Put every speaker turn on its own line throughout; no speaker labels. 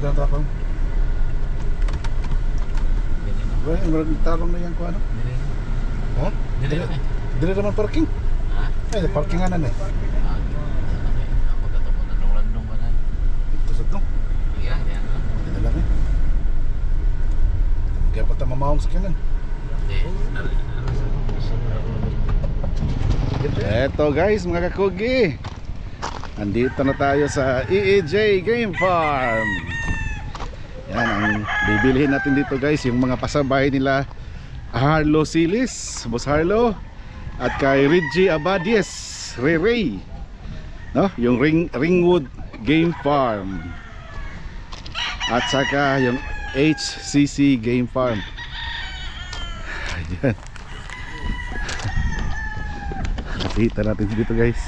Dagang tapang. Well, tarong na yan ko ano? Ha? Dili naman parking. Eh, parkinganan eh. Ito sa dong. Dito lang eh. Kaya pa mamahong sa kanan. Eto guys, mga kakugi, andito na tayo sa EEJ Game Farm. Yan ang bibilihin natin dito guys, yung mga pasabay nila Harlo Silis, Boss Harlo, at kay Reggie Abadies, Ray, no? Yung Ringwood Game Farm, at saka yung HCC Game Farm. Ayan. Nakita natin dito guys.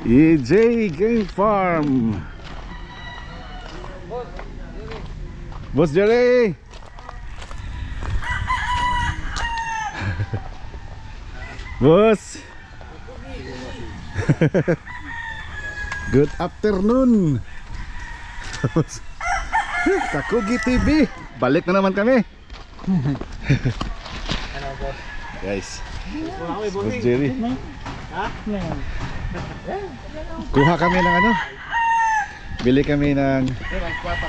EJ Game Farm. Boss Jerry. Boss. Good afternoon. Kakugi TV. Balik na naman kami. Guys, Boss Jerry, kuha kami ng ano, bili kami ng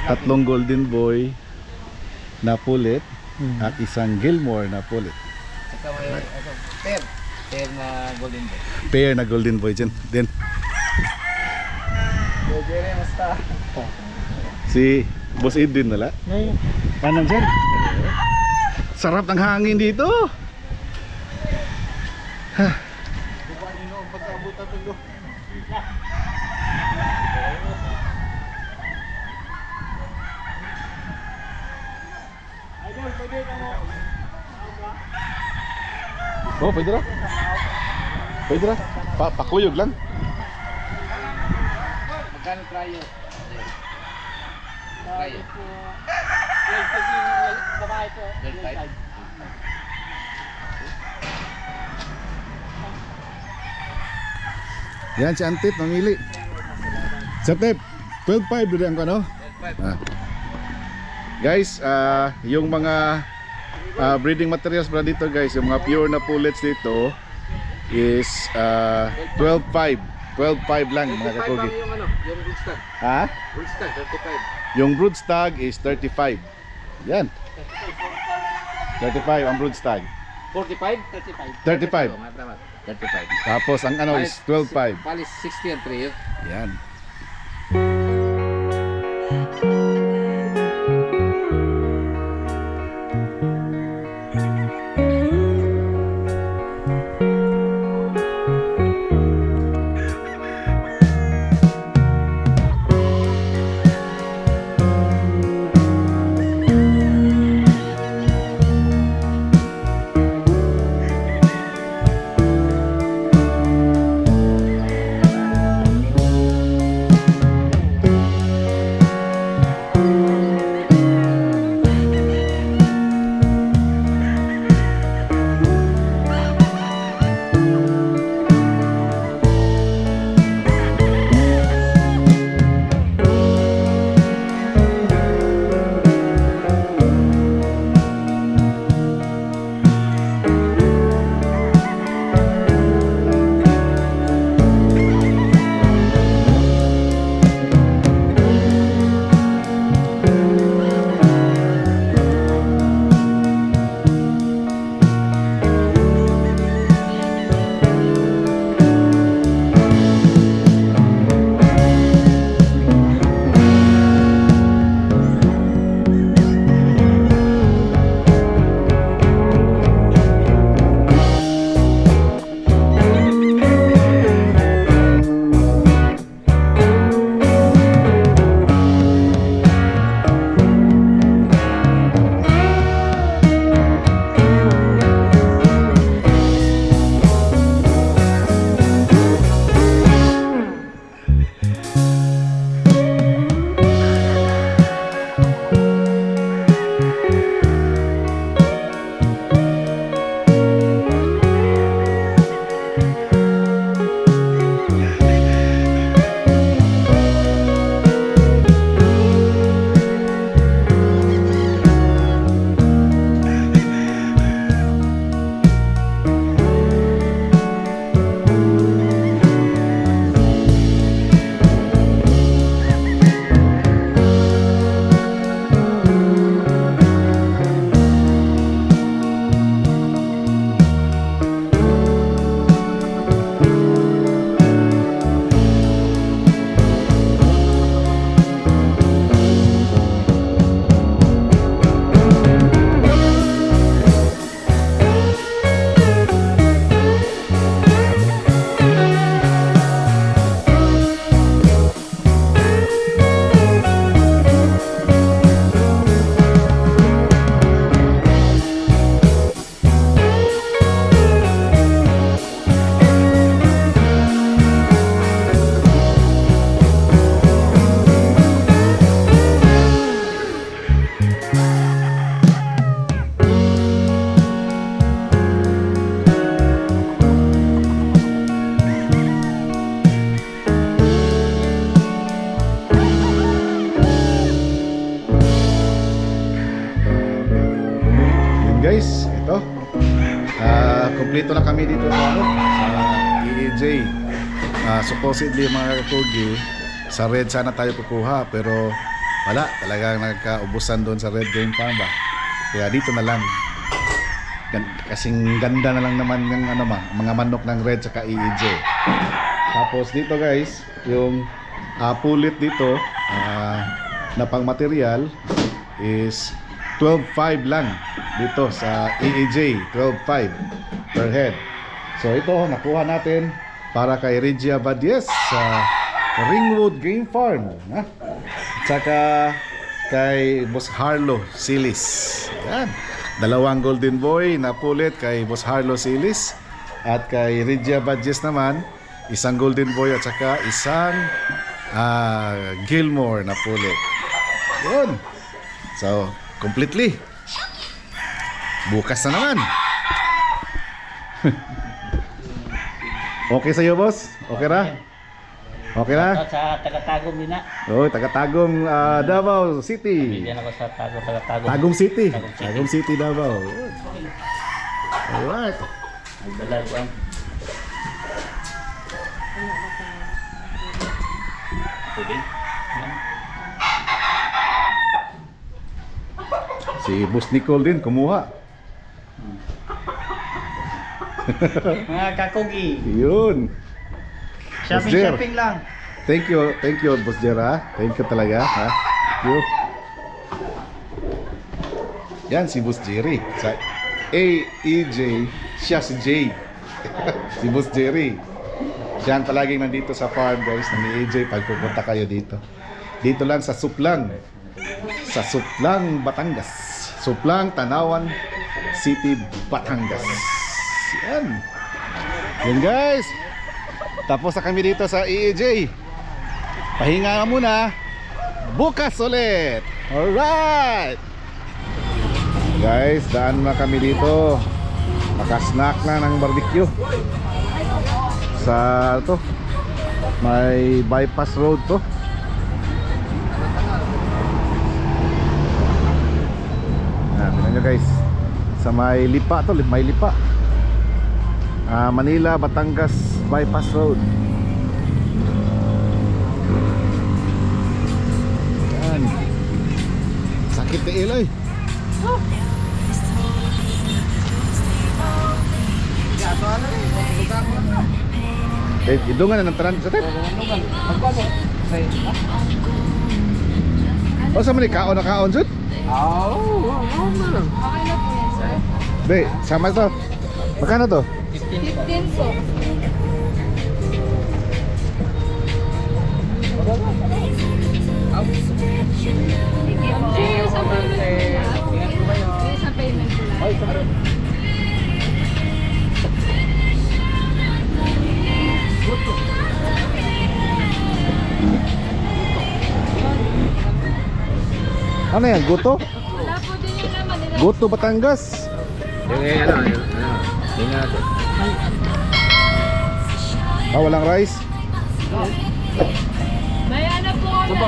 3 Golden Boy na pulit at isang Gilmore na pulit.
Saka may pair na Golden Boy.
Pair na Golden Boy dyan din.
Jerry, basta.
Si Boss Edwin nala. Paano dyan? Sarap ng hangin dito. Oh, pwede ra. Pwede ra. Pakuyog lang.
Magkano tryo? Tryo. 12.
Yan si Antip mamili. Si Antip, 12.5 din ang ano? Guys, yung mga breeding materials pala dito guys, yung mga pure na pullets dito is 12.5. 12.5 lang mga kakugi.
Yung ano, yung broodstag.
Ha?
Broodstag 35.
Yung broodstag is 35. Yan. 35 ang broodstag.
45?
35.
35.
Tapos ang ano is 12.5.
Palis 60 ang trio.
Yan. Supposedly mga kakugi, sa red sana tayo kukuha, pero wala, talagang nagkaubusan doon sa red game farm ba. Kaya dito na lang. Kasing ganda na lang naman ng mga manok ng red saka EEJ. Tapos dito guys, yung pulit dito na pang material is 12.5 lang dito sa EEJ, 12.5 per head. So ito nakuha natin para kay Regia Valdez sa Ringwood Game Farm, ha? Tsaka kay Boss Harlo Silis. Yan. Dalawang golden boy na pulit kay Boss Harlo Silis, at kay Regia Valdez naman isang golden boy at saka isang Gilmore na pulit. Yun. So, completely. Bukas na naman. Okay sa'yo, boss? Okay ra? Okay na?
Sa taga-tagom din na.
Oh, taga-Tagum, Davao City.
Bigyan ako sa taga-tagom.
Tagum City.
Tagum City.
Tagum City, Davao. Alright.
Nagdala ko ang tubig.
Si Boss Nicole din kumuha.
Mga kakugi.
Yun. Boss Jer.
Shopping lang.
Thank you Boss Jera. Thank you talaga, ha. Thank you. Yan si Boss Jerry sa AEJ, siya si J. Si Boss Jerry. Siya ang palaging nandito sa farm guys ng AEJ pag pupunta kayo dito. Dito lang sa Suplang. Sa Suplang, Batangas. Suplang, Tanawan City, Batangas. Yan. Yan guys. Tapos na kami dito sa EEJ. Pahinga muna. Bukas ulit. Alright. Guys, daan na kami dito. Makasnack na ng barbecue. Sa to, may bypass road to. Tingnan nyo guys. Sa may lipa to, may lipa. Manila, Batangas bypass road. Yan. Sakit na iloy. Idungan na ng taran sa tet. O sa mani kaon na kaon sud? Be, sama to. Magkano to?
15 po. Isang payment po lang.
Ano yan? Guto?
Wala po din yung naman.
Guto Batangas.
Yung natin.
Walang rice?
May ano po kami.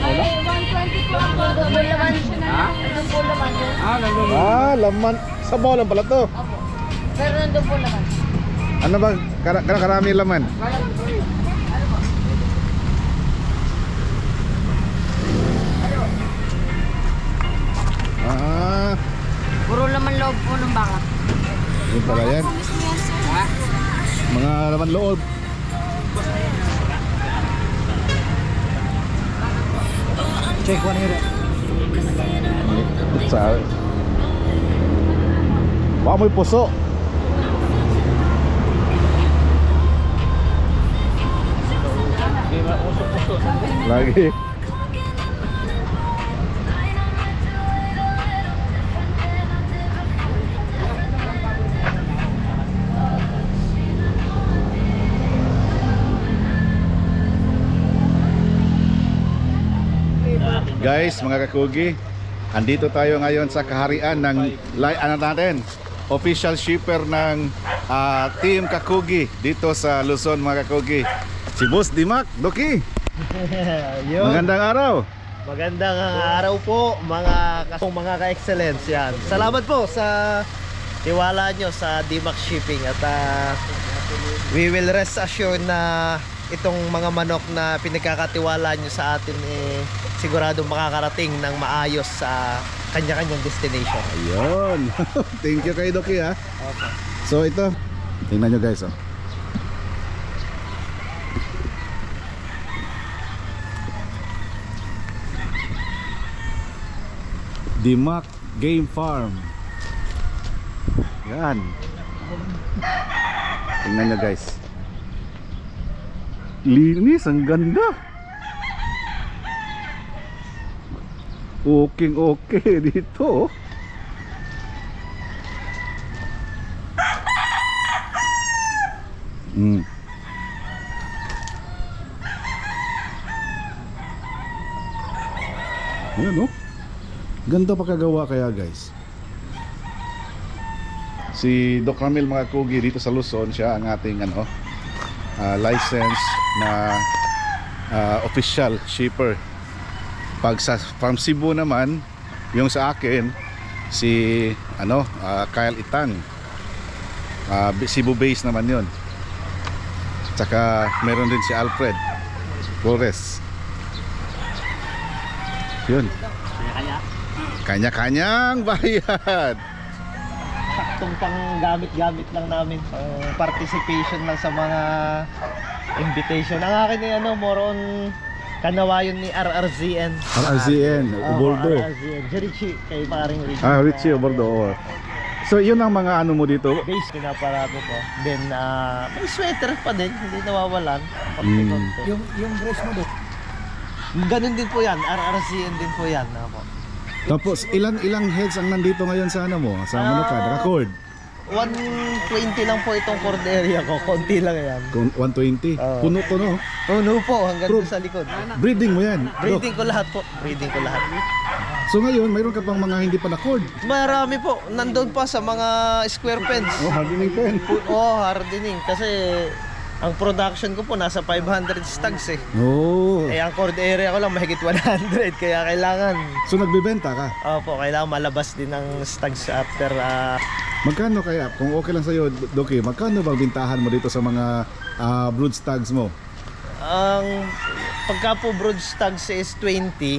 May 120 po ang bago. May laman siya na. Nandun po laman.
Laman. Sa lang pala to.
Opo. Pero nandun po laman.
Ano ba? Karami laman?
Puro laman loob po ng baka.
Yun pala yan. Mga laman loob.
Check 1 here.
Sa baka mo'y puso. Lagi. Guys, mga kakugi, andito tayo ngayon sa kaharian ng natin, official shipper ng Team Kakugi dito sa Luzon, mga kakugi. Si Boss Dimac, Doki. Magandang araw.
Magandang araw po mga ka-excellence yan. Salamat po sa tiwala nyo sa DMAX Shipping at we will rest assured na itong mga manok na pinagkakatiwala nyo sa atin sigurado makakarating ng maayos sa kanya-kanyang destination.
Ayun. Thank you kay Doki ha. So ito, tingnan nyo guys oh. Dimac Game Farm. Yan. Tingnan nyo guys. Linis, ang ganda. Okay dito. Ayan oh. Ganda pa kagawa kaya guys. Si Doc Ramil mga kugi dito sa Luzon, siya ang ating license na official shipper. Pag sa Farm Cebu naman, yung sa akin si Kyle Itang. Cebu base naman 'yon. Tsaka meron din si Alfred Flores. Yun. Kanya-kanyang bayad.
Saktong pang gamit-gamit lang namin, pang participation lang sa mga invitation. Ang akin ay more on kanawayon ni RRZN.
RRZN, Uboldo.
RRZN, Richie, kay paring Richie.
Richie Uboldo. So yun ang mga ano mo dito.
Base pinaparami ko. Then may sweater pa din, hindi nawawalan.
Yung dress mo doon.
Ganun din po yan, RRZN din po yan. Ako.
Tapos ilang heads ang nandito ngayon sa mo? Sa naka-cord?
120 lang po itong cord area ko, konti lang yan.
120? Puno to no?
Puno po, hanggang doon sa likod.
Breeding mo yan?
Breeding ko lahat po, breeding ko lahat.
So ngayon, mayroon ka pang mga hindi pa na-cord?
Marami po, nandun pa sa mga square pens.
Hardening pen.
Hardening, kasi ang production ko po nasa 500 stags eh. Ang cord area ko lang mahigit 100, kaya kailangan.
So nagbebenta ka?
Opo, kailangan malabas din ng stags after.
Magkano kaya, kung okay lang sa'yo Doki, magkano bang bintahan mo dito sa mga brood stags mo?
Ang pagka po brood stags is 20,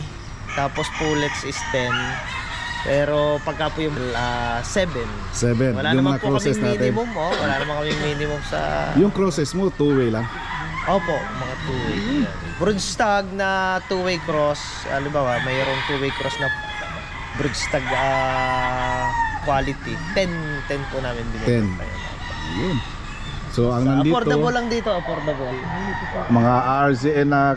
tapos pullets is 10. Pero pagka po yung 7. Wala
yung
naman
mga
po
crosses
kaming
natin.
minimum. Wala naman kaming minimum sa.
Yung crosses mo, two-way lang?
Opo, mga two-way. Brood stag na two-way cross. Halimbawa, mayroong two-way cross na brood stag quality. 10 po namin binigyan.
10. Yun. So ang nandito,
affordable lang dito, affordable.
mga RZN na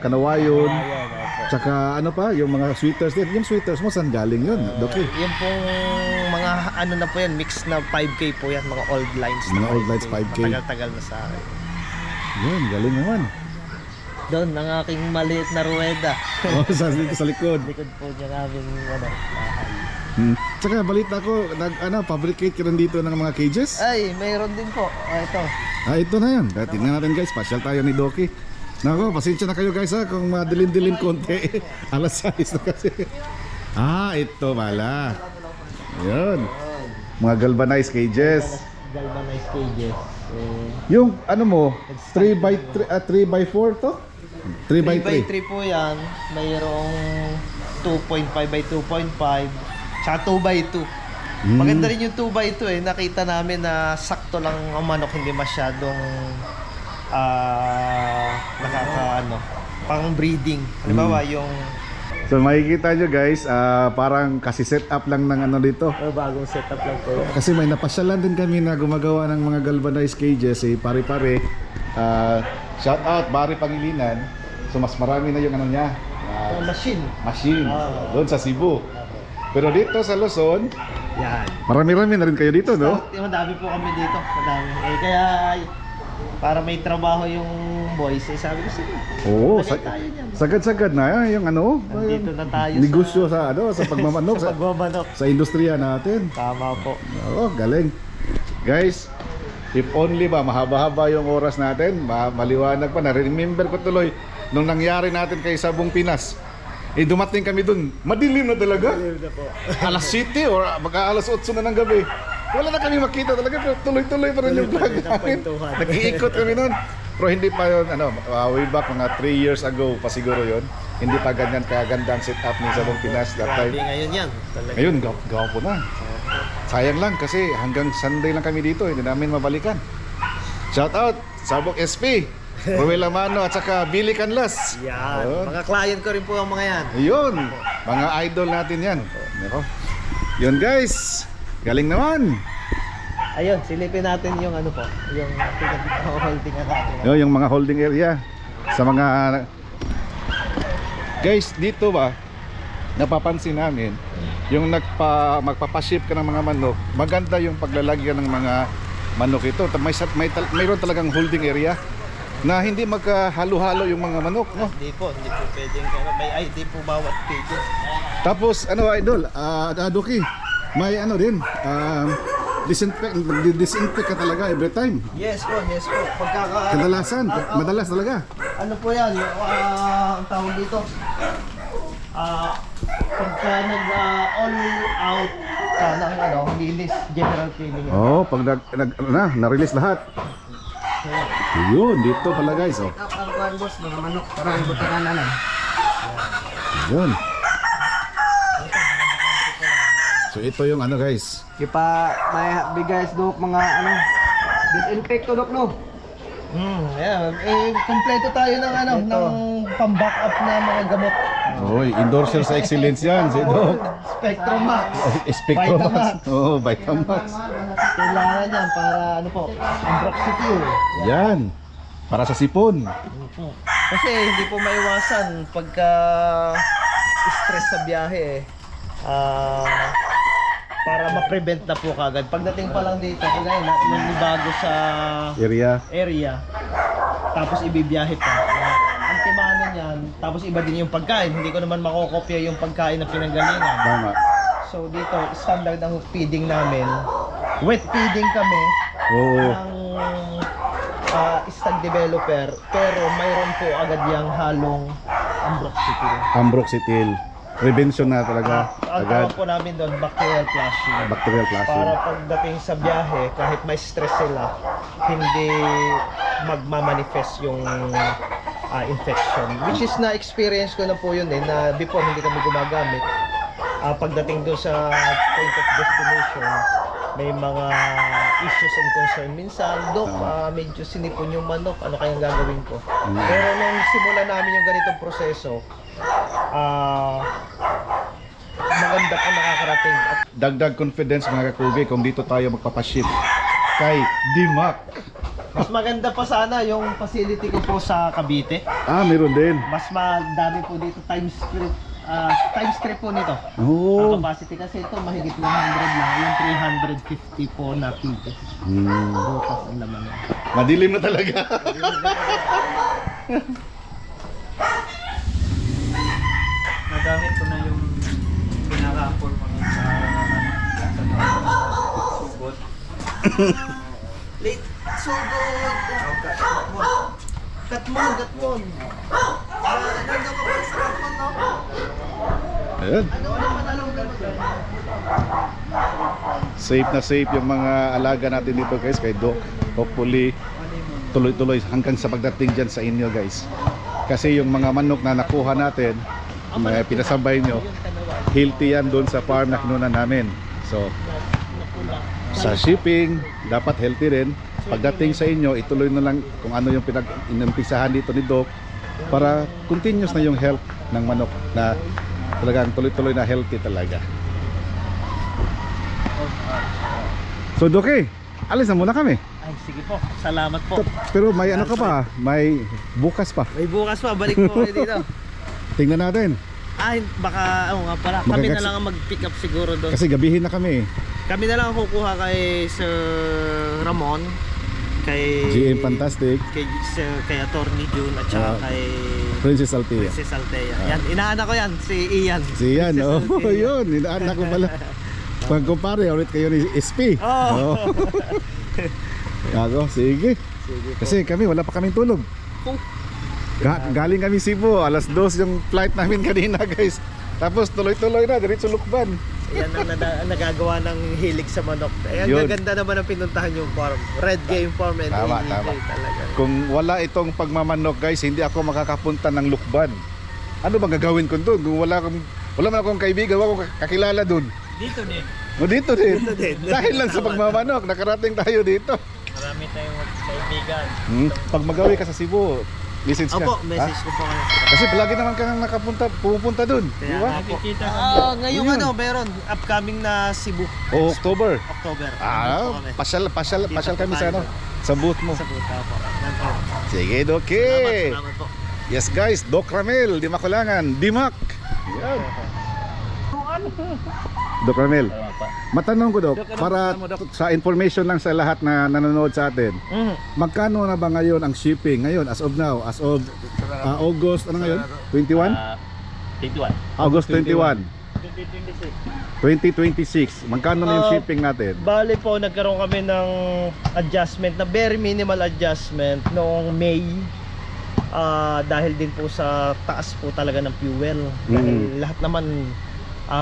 kanawayon.
Ayan, opo.
Tsaka ano pa, yung mga sweaters din. Yung sweaters mo, saan galing yun, Doki?
Yung pong mga na po yan, mix na 5K po yan, mga old lines.
Mga old lines 5K.
Matagal-tagal na sa akin.
Yun, galing naman.
Doon, ang aking maliit na ruweda.
Sa likod.
Likod po niya aming bahay.
Tsaka balita ko, fabricate ka rin dito ng mga cages?
Ay, mayroon din po. Ito.
Ito na yan. Tingnan natin guys, pasyal tayo ni Doki. Nako, pasensya na kayo guys ha, kung madilim-dilim konti. Alas 6 na kasi. Ito pala. Ayun. Mga galvanized cages.
Galvanized cages.
Yung ano mo, 3x4 to? 3x3.
3x3 po yan. Mayroong 2.5 by 2.5. Tsaka 2x2. Maganda rin yung 2x2 eh. Nakita namin na sakto lang ang manok, hindi masyadong pang breeding. Halimbawa yung
So makikita nyo guys, parang kasi set up lang ng ano dito.
bagong setup lang po.
Kasi may napasyalan din kami na gumagawa ng mga galvanized cages, pare-pare. Shout out Barry Pangilinan. So mas marami na yung ano niya, machine doon sa Cebu. Pero dito sa Luzon,
Yan.
marami-rami na rin kayo dito, no?
Madami po kami dito. Madami. Kaya para may trabaho yung boys, sabi ko sige.
Oo,
balik tayo niyan.
sagad-sagad na yung ano,
Nandito na tayo
negosyo sa pagmamanok
sa pagbabanok.
sa industriya natin.
Tama po.
Oo, galing. Guys, if only ba mahaba-haba yung oras natin, maliwanag pa. Na-remember ko tuloy nung nangyari natin kay Sabong Pinas. Dumating kami dun, madilim na talaga.
Madilim na po.
Alas 7 or mag-aalas 8 na ng gabi. wala na kami makita talaga, pero tuloy-tuloy pa rin yung vlog namin. Nag-iikot kami nun. Pero hindi pa yun, way back mga 3 years ago pa siguro yun. Hindi pa ganyan kaganda ang setup ni Sabong Pinas that
Grabe
time.
ngayon yan. Talaga.
Ngayon, gawapo na. Sayang lang kasi hanggang Sunday lang kami dito, hindi namin mabalikan. Shout out, Sabong SP, Ruel Amano at saka Billy Canlas.
Yan.
Ayun.
Mga client ko rin po ang mga yan.
Ayun, mga idol natin yan. Nako. Yun guys, galing naman.
Ayun, silipin natin yung ano po, yung holding natin.
Yung mga holding area sa mga guys dito ba napapansin namin yung magpapaship ka ng mga manok, maganda yung paglalagyan ng mga manok ito. Mayroon talagang holding area na hindi magkahalo-halo yung mga manok, no?
Hindi po pwedeng may ID po bawat page.
Tapos ano idol, Doki, may ano din, disinfect ka talaga every time.
Yes po.
Kadalasan, madalas talaga.
Ano po yan, ang tawag dito, pagka all out ka ng linis, general cleaning.
Oh, pag na-release lahat. Yun, dito pala guys, oh.
Ang kuhan boss, mga manok, parang ibutakan na lang.
Yun. So ito yung ano guys.
Kipa, may bigay dok mga disinfect to dok no.
Yeah. Kompleto tayo ng ng pang-backup na mga gamot.
Oy, endorser sa excellence yan, si Doc.
Spectrum Max.
Spectromax. Oo, Vitamax.
Kailangan yan para ambroxetil.
Yan. Para sa sipon.
Kasi hindi po maiwasan pagka stress sa biyahe para ma-prevent na po kagad. Pagdating pa lang dito, kagaya na bago sa area, tapos ibibiyahe pa. Ang timano niyan, tapos iba din yung pagkain. Hindi ko naman makokopya yung pagkain na pinanggalingan.
Tama.
So dito, standard ang feeding namin. Wet feeding kami
Oo.
ng stag developer, pero mayroon po agad yung halong ambroxetil.
Ambroxetil. Prevention na talaga.
Ang
Agad.
tawag po namin doon, bacterial flushing.
Bacterial flushing.
Para pagdating sa biyahe, kahit may stress sila, hindi magmamanifest yung infection. Which is na-experience ko na po yun na before hindi kami gumagamit. Pagdating doon sa point of destination, may mga issues and concern. Minsan, Dok, medyo sinipon yung manok, ano kayang gagawin ko? Pero nung simula namin yung ganitong proseso, maganda po nakakarating. At
Dagdag confidence mga kakugi kung dito tayo magpapaship kay Dimac.
mas maganda pa sana yung facility ko po sa Cavite.
Meron din.
Mas madami po dito time script po nito.
Oo.
Ang capacity kasi ito mahigit 100 lang, yung 350 po na pieces. Bukas ang laman niya.
Madilim na talaga.
Nagamit ko na yung pinaka-apple mga sugot.
Late sugod. Katmon. Nandun ka pa sa katmon, no?
Ayun. Safe na safe yung mga alaga natin dito guys kay Doc. Hopefully tuloy-tuloy hanggang sa pagdating dyan sa inyo guys. Kasi yung mga manok na nakuha natin, may pinasabay nyo, healthy yan doon sa farm na kinuha namin. So sa shipping, dapat healthy rin. Pagdating sa inyo, ituloy na lang kung ano yung pinag-inumpisahan dito ni Doc para continuous na yung health ng manok na talagang tuloy-tuloy na healthy talaga. So Doc, alis na muna kami.
Ay, sige po. Salamat po.
Pero may ano ka pa, may bukas pa.
May bukas pa, balik po kayo dito.
Tingnan natin.
Ay, baka, nga pala. Kami na lang ang mag-pick up siguro doon.
Kasi gabihin na kami.
Kami na lang ang kukuha kay Sir Ramon, kay
GM Fantastic,
kay Attorney June at saka kay
Princess Althea.
Princess Althea. Yan, inaanak ko yan, si Ian.
Si Ian,
Princess
oh,
Althea.
yun, inaanak ko pala. Pagkumpare, ulit kayo ni SP.
Oh.
Gago, sige. Kasi kami, wala pa kaming tulog. Galing kami Cebu, alas 2 yung flight namin kanina guys. Tapos tuloy-tuloy na, diretso Lukban.
Yan ang nagagawa ng hilig sa manok. Ang
Yun.
gaganda naman ang pinuntahan yung farm. Red Game Farm and
Tama,
AEJ
tama.
talaga.
Kung wala itong pagmamanok guys, hindi ako makakapunta ng Lukban. Ano bang gagawin ko doon? Kung wala man akong kaibigan, wala akong kakilala doon.
Dito din.
O dito din.
Dito din.
Dahil lang sa pagmamanok, nakarating tayo dito.
Marami tayong kaibigan.
Pag magawi ka sa Cebu, message ka.
Opo, message ko po kayo.
Kasi palagi naman kang pupunta doon, di ba?
Nakikita kami.
Ngayong
Yun.
meron upcoming na Cebu.
O October.
October. Nandun po kami.
Pasyal kami sa ano, sa booth mo.
Sa buta po. Nandun.
Sige, Doki.
Salamat po.
Yes guys, Doc Ramel, di makulangan, Dimak. Yan. Doc Ramel, matanong ko Doc, para sa information lang sa lahat na nanonood sa atin, magkano na ba ngayon ang shipping ngayon as of now, as of August, ano ngayon? 21?
21.
August 21,
2026.
2026. Magkano na yung shipping natin?
Bale po, nagkaroon kami ng adjustment, na very minimal adjustment noong May. Dahil din po sa taas po talaga ng fuel. Dahil lahat naman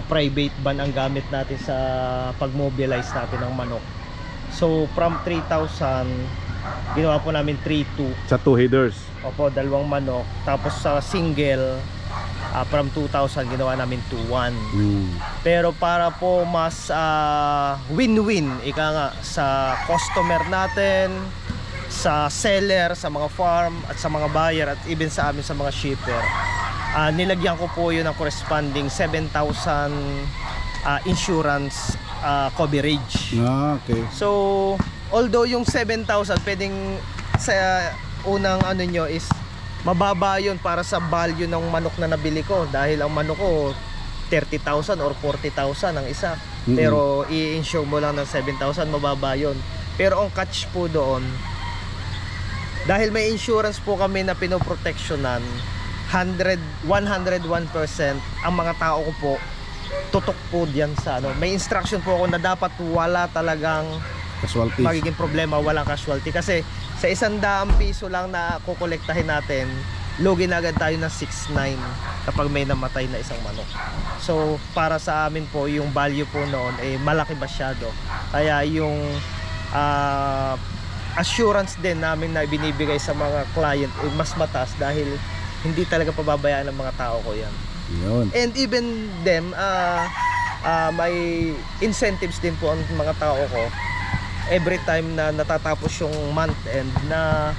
private van ang gamit natin sa pag-mobilize natin ng manok. So from 3,000, ginawa po namin 3,200.
Sa 2 headers.
Opo, 2 manok. Tapos sa single, from 2,000 ginawa namin 2,100. Pero para po mas win-win, ika nga, sa customer natin, sa seller, sa mga farm, at sa mga buyer, at even sa amin sa mga shipper, nilagyan ko po yun ng corresponding 7,000 insurance coverage.
Okay.
So, although yung 7,000 pwedeng sa unang ano nyo is mababa yun para sa value ng manok na nabili ko, dahil ang manok ko 30,000 or 40,000 ang isa. Pero i-insure mo lang ng 7,000, mababa yun. Pero ang catch po doon, dahil may insurance po kami na pinoprotectionan, 101% ang mga tao ko po tutok po diyan sa ano. May instruction po ako na dapat wala talagang
Casualties.
magiging problema, walang casualty. Kasi sa 100 piso lang na kukolektahin natin, lugi na agad tayo ng 6,900 kapag may namatay na isang manok. So para sa amin po, yung value po noon ay malaki masyado. Kaya yung assurance din namin na binibigay sa mga client ay mas mataas, dahil hindi talaga pababayaan ng mga tao ko yan.
Yun.
And even them, may incentives din po ang mga tao ko every time na natatapos yung month end, na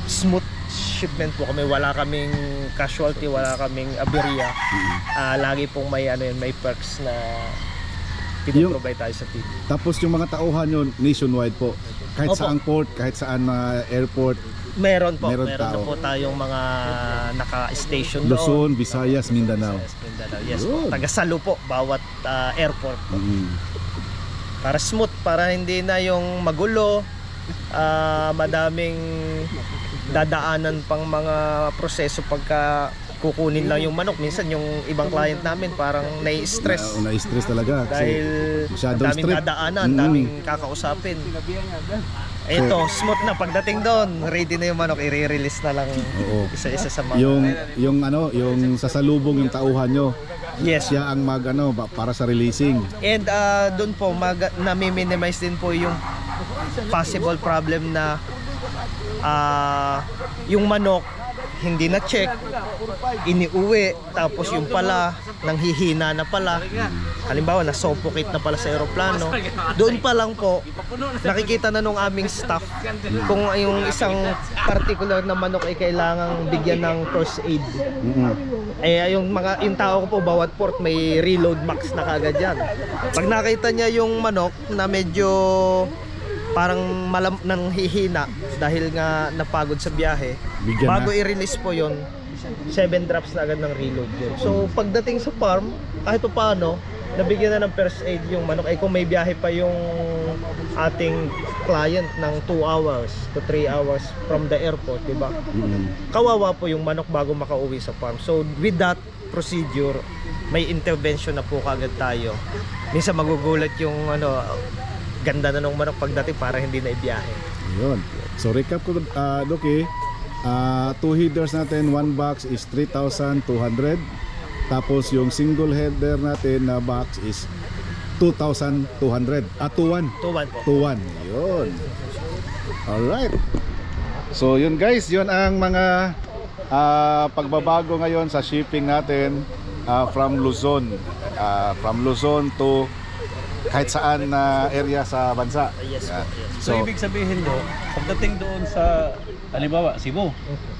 smooth shipment po kami, wala kaming casualty, wala kaming aberya. Lagi pong may ano yun, may perks na pinoprovide tayo sa team.
Tapos yung mga tauhan yun, nationwide po. Kahit
Opo.
saan port, kahit saan airport,
Meron po,
Meron
meron na
tao.
po tayong mga naka-station doon.
Luzon, Visayas, Mindanao.
Yes po,
Yun.
taga-salo po bawat airport. Para smooth, para hindi na yung magulo, madaming dadaanan pang mga proseso pagka kukunin lang yung manok. Minsan yung ibang client namin parang nai-stress
Na-stress talaga. Kasi
dahil
masyadong
daming
strict.
dadaanan, daming kakausapin. Ito, smooth na pagdating doon, ready na yung manok, i-release na lang
Oo.
isa-isa sa mga.
yung sasalubong yung tauhan nyo,
Yes.
siya ang para sa releasing.
And doon po nami-minimize din po yung possible problem na yung manok hindi na check, iniuwi, tapos yung pala nanghihina na pala, halimbawa na-suffocate na pala sa eroplano. Doon pa lang po nakikita na nung aming staff kung yung isang particular na manok ay kailangang bigyan ng first aid. Yung tao ko po bawat port may reload max na kaagad yan. Pag nakita niya yung manok na medyo parang nang hihina dahil nga napagod sa biyahe,
Bigyan
bago
na.
i-release po yon, 7 drops na agad ng reload yun. So pagdating sa farm, kahit pa paano, nabigyan na ng first aid yung manok. Ay kung may biyahe pa yung ating client ng 2 hours to 3 hours from the airport, di ba? Kawawa po yung manok bago makauwi sa farm. So with that procedure, may intervention na po kagad tayo. Minsan magugulat yung ganda na ng manok pagdating para hindi na ibiyahe.
Yun. So recap ko, Doki, 2 headers natin, 1 box is 3,200. Tapos yung single header natin na box is 2,200. 2,1.
2-1 po.
2-1. Yun. Alright. So yun guys, yun ang mga pagbabago ngayon sa shipping natin from Luzon. From Luzon to kahit saan na area sa bansa.
Yes po.
Yan.
Yes.
So, ibig sabihin do, pagdating doon sa halimbawa Cebu,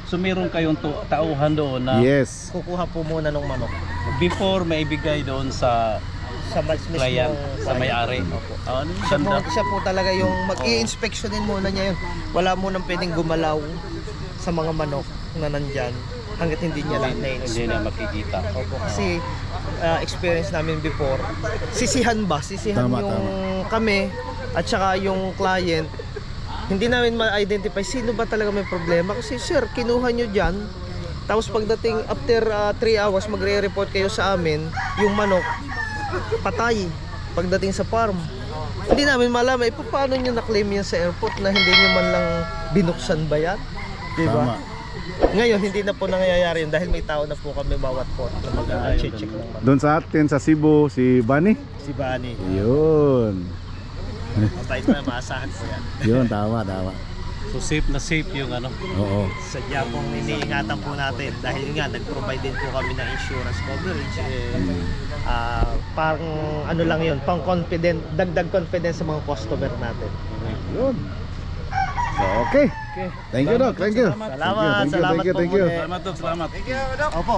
so meron kayong tauhan doon na
Yes.
Kukuha po muna ng manok
before may ibigay doon sa
sa mismong
client, sa may-ari.
Opo.
Ano yung
Siya po,
ganda?
siya po talaga yung mag-i-inspectionin muna niya yun. Wala munang pwedeng gumalaw sa mga manok na nandyan hanggat hindi niya lahat
Hindi na makikita.
Opo, kasi experience namin before, sisihan
Tama,
yung kami at saka yung client, hindi namin ma-identify sino ba talaga may problema. Kasi sir, kinuha nyo dyan, tapos pagdating after 3 hours, magre-report kayo sa amin, yung manok, patay pagdating sa farm. Hindi namin malaman, paano nyo na-claim yan sa airport na hindi nyo man lang binuksan ba yan? Diba?
Tama.
Ngayon, hindi na po nangyayari yun dahil may tao na po kami bawat port na mag-check ng manok.
Doon sa atin sa Cebu, si Bunny.
Si Bani.
Yun.
Mabait na, maasahan po yan.
Yun, tama.
So safe na safe yung ano.
Oo.
Sadya pong iniingatan po natin dahil nga nag-provide din po kami ng insurance coverage. Parang ano lang yun, pang confident, dagdag confidence sa mga customer natin.
Yun. So, okay.
Okay.
Thank you, Doc. Thank you.
Salamat.
Salamat, salamat
Thank you.
po muli.
Salamat, Doc. Salamat.
Opo.